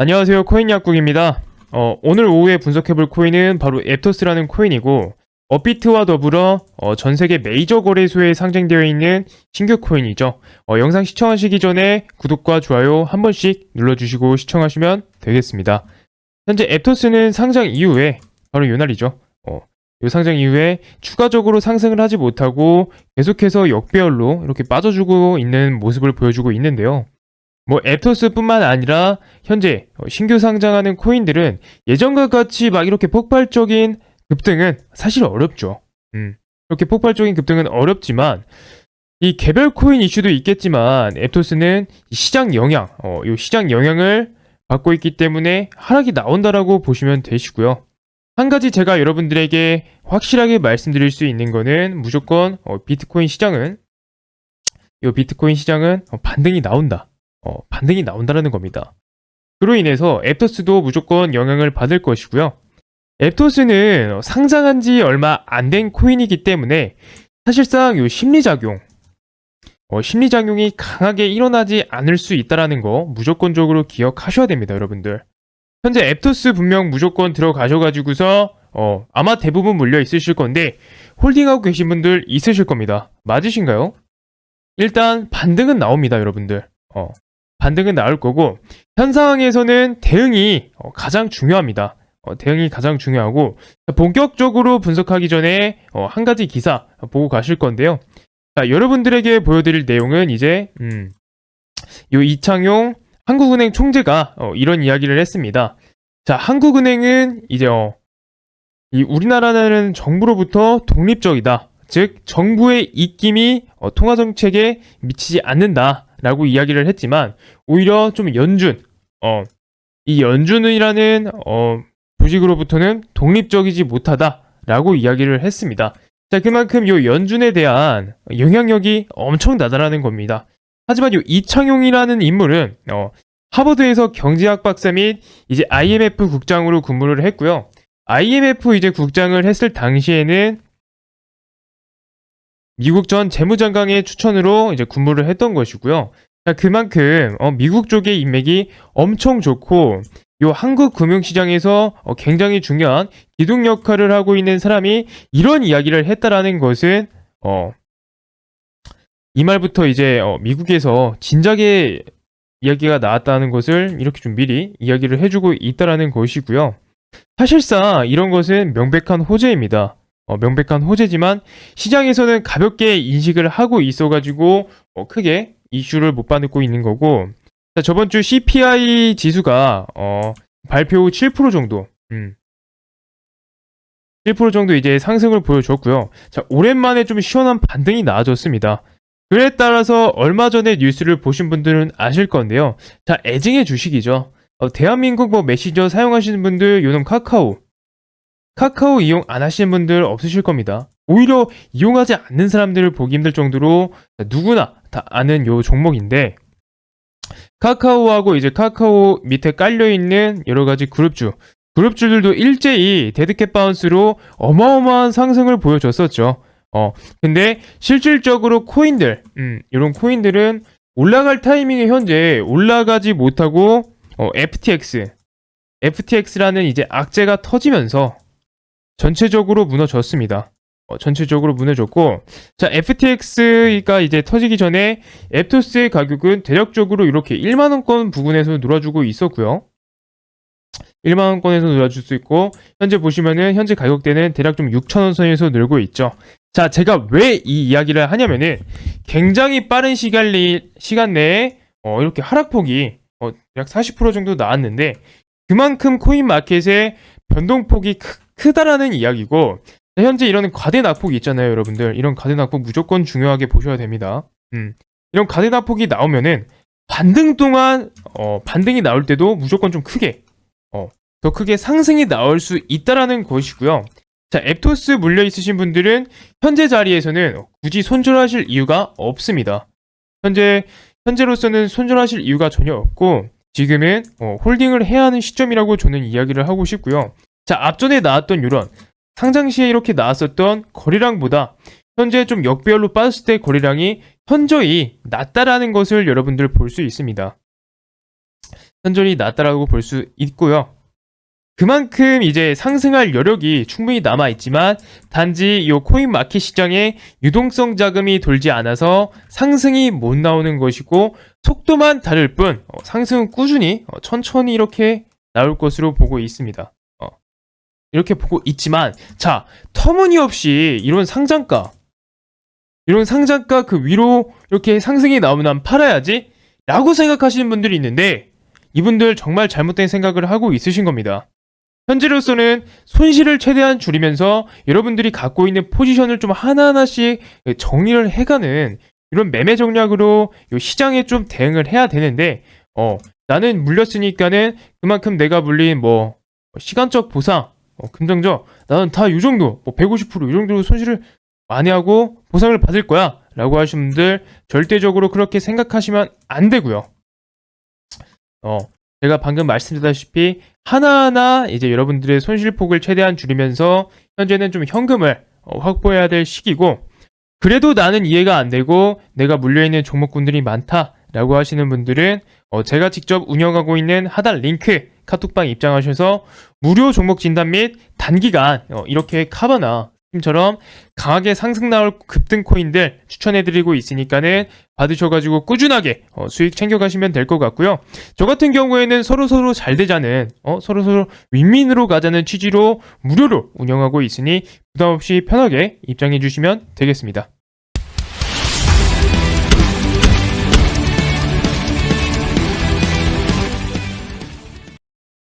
안녕하세요. 코인약국입니다. 오늘 오후에 분석해볼 코인은 바로 앱토스라는 코인이고, 업비트와 더불어 전 세계 메이저 거래소에 상장되어 있는 신규 코인이죠. 영상 시청하시기 전에 구독과 좋아요 한 번씩 눌러주시고 시청하시면 되겠습니다. 현재 앱토스는 상장 이후에 바로 이 날이죠. 이 상장 이후에 추가적으로 상승을 하지 못하고 계속해서 역배열로 이렇게 빠져주고 있는 모습을 보여주고 있는데요. 앱토스뿐만 아니라 현재 신규 상장하는 코인들은 예전과 같이 막 이렇게 폭발적인 급등은 사실 어렵죠. 이렇게 폭발적인 급등은 어렵지만 이 개별 코인 이슈도 있겠지만 앱토스는 시장 영향, 이 시장 영향을 받고 있기 때문에 하락이 나온다라고 보시면 되시고요. 한 가지 제가 여러분들에게 확실하게 말씀드릴 수 있는 거는 무조건 비트코인 시장은 반등이 나온다. 반등이 나온다라는 겁니다. 그로 인해서 앱토스도 무조건 영향을 받을 것이고요. 앱토스는 상장한 지 얼마 안 된 코인이기 때문에 사실상 이 심리작용이 강하게 일어나지 않을 수 있다라는 거 무조건적으로 기억하셔야 됩니다, 여러분들. 현재 앱토스 분명 무조건 들어가셔가지고서 아마 대부분 물려 있으실 건데 홀딩하고 계신 분들 있으실 겁니다. 맞으신가요? 일단 반등은 나옵니다, 여러분들. 반등은 나올 거고 현 상황에서는 대응이 가장 중요합니다. 대응이 가장 중요하고 본격적으로 분석하기 전에 한 가지 기사 보고 가실 건데요. 자, 여러분들에게 보여드릴 내용은 이제 요 이창용 한국은행 총재가 이런 이야기를 했습니다. 자, 한국은행은 이제 이 우리나라는 정부로부터 독립적이다. 즉 정부의 입김이 통화정책에 미치지 않는다라고 이야기를 했지만 오히려 좀 이 연준이라는 조직으로부터는 독립적이지 못하다라고 이야기를 했습니다. 자, 그만큼 이 연준에 대한 영향력이 엄청나다라는 겁니다. 하지만 이 이창용이라는 인물은 하버드에서 경제학 박사 및 이제 IMF 국장으로 근무를 했고요. IMF 이제 국장을 했을 당시에는 미국 전 재무장관의 추천으로 이제 근무를 했던 것이고요. 자, 그만큼 미국 쪽의 인맥이 엄청 좋고 요 한국 금융시장에서 굉장히 중요한 기둥 역할을 하고 있는 사람이 이런 이야기를 했다라는 것은 이 말부터 이제 미국에서 진작에 이야기가 나왔다는 것을 이렇게 좀 미리 이야기를 해주고 있다라는 것이고요. 사실상 이런 것은 명백한 호재입니다. 명백한 호재지만 시장에서는 가볍게 인식을 하고 있어가지고 크게 이슈를 못 받고 있는 거고, 자, 저번 주 CPI 지수가 발표 후 7% 정도 7% 정도 이제 상승을 보여줬고요. 자, 오랜만에 좀 시원한 반등이 나와줬습니다. 그에 따라서 얼마 전에 뉴스를 보신 분들은 아실 건데요. 자, 애증의 주식이죠. 대한민국 메시저 사용하시는 분들 요놈 카카오 이용 안 하시는 분들 없으실 겁니다. 오히려 이용하지 않는 사람들을 보기 힘들 정도로 누구나 다 아는 요 종목인데, 카카오하고 이제 카카오 밑에 깔려있는 여러가지 그룹주들도 일제히 데드캣 바운스로 어마어마한 상승을 보여줬었죠. 근데 실질적으로 이런 코인들은 올라갈 타이밍에 현재 올라가지 못하고 FTX라는 이제 악재가 터지면서 전체적으로 무너졌습니다. 전체적으로 무너졌고, 자, FTX가 이제 터지기 전에 앱토스의 가격은 대략적으로 이렇게 1만원권 부근에서 놀아주고 있었고요. 1만원권에서 놀아줄 수 있고, 현재 보시면은 현재 가격대는 대략 좀 6천원 선에서 늘고 있죠. 자, 제가 왜 이 이야기를 하냐면은 굉장히 빠른 시간 내에 이렇게 하락폭이 약 40% 정도 나왔는데 그만큼 코인 마켓의 변동폭이 크다라는 이야기고, 현재 이런 과대 낙폭이 있잖아요, 여러분들. 이런 과대 낙폭 무조건 중요하게 보셔야 됩니다. 이런 과대 낙폭이 나오면은 반등이 나올 때도 무조건 좀 크게 더 크게 상승이 나올 수 있다라는 것이고요. 자, 앱토스 물려 있으신 분들은 현재 자리에서는 굳이 손절하실 이유가 없습니다. 현재로서는 손절하실 이유가 전혀 없고 지금은 홀딩을 해야 하는 시점이라고 저는 이야기를 하고 싶고요. 자, 앞전에 나왔던 이런 상장 시에 이렇게 나왔었던 거래량보다 현재 좀 역배열로 빠졌을 때 거래량이 현저히 낮다라는 것을 여러분들 볼 수 있습니다. 현저히 낮다라고 볼 수 있고요. 그만큼 이제 상승할 여력이 충분히 남아 있지만 단지 이 코인 마켓 시장에 유동성 자금이 돌지 않아서 상승이 못 나오는 것이고 속도만 다를 뿐 상승은 꾸준히 천천히 이렇게 나올 것으로 보고 있습니다. 이렇게 보고 있지만 자, 터무니없이 이런 상장가 그 위로 이렇게 상승이 나오면 난 팔아야지 라고 생각하시는 분들이 있는데 이분들 정말 잘못된 생각을 하고 있으신 겁니다. 현재로서는 손실을 최대한 줄이면서 여러분들이 갖고 있는 포지션을 좀 하나하나씩 정리를 해가는 이런 매매 전략으로 이 시장에 좀 대응을 해야 되는데 나는 물렸으니까는 그만큼 내가 물린 뭐 시간적 보상, 금전적 나는 다 이 정도 150%이 정도로 손실을 많이 하고 보상을 받을 거야 라고 하시는 분들 절대적으로 그렇게 생각하시면 안 되고요. 제가 방금 말씀드렸다시피 하나하나 이제 여러분들의 손실폭을 최대한 줄이면서 현재는 좀 현금을 확보해야 될 시기고 그래도 나는 이해가 안 되고 내가 물려있는 종목군들이 많다라고 하시는 분들은 제가 직접 운영하고 있는 하단 링크 카톡방 입장하셔서 무료 종목 진단 및 단기간 이렇게 카바나 팀처럼 강하게 상승 나올 급등 코인들 추천해드리고 있으니까는 받으셔가지고 꾸준하게 수익 챙겨가시면 될 것 같고요. 저 같은 경우에는 서로 잘 되자는 서로 윈윈으로 가자는 취지로 무료로 운영하고 있으니 부담없이 편하게 입장해 주시면 되겠습니다.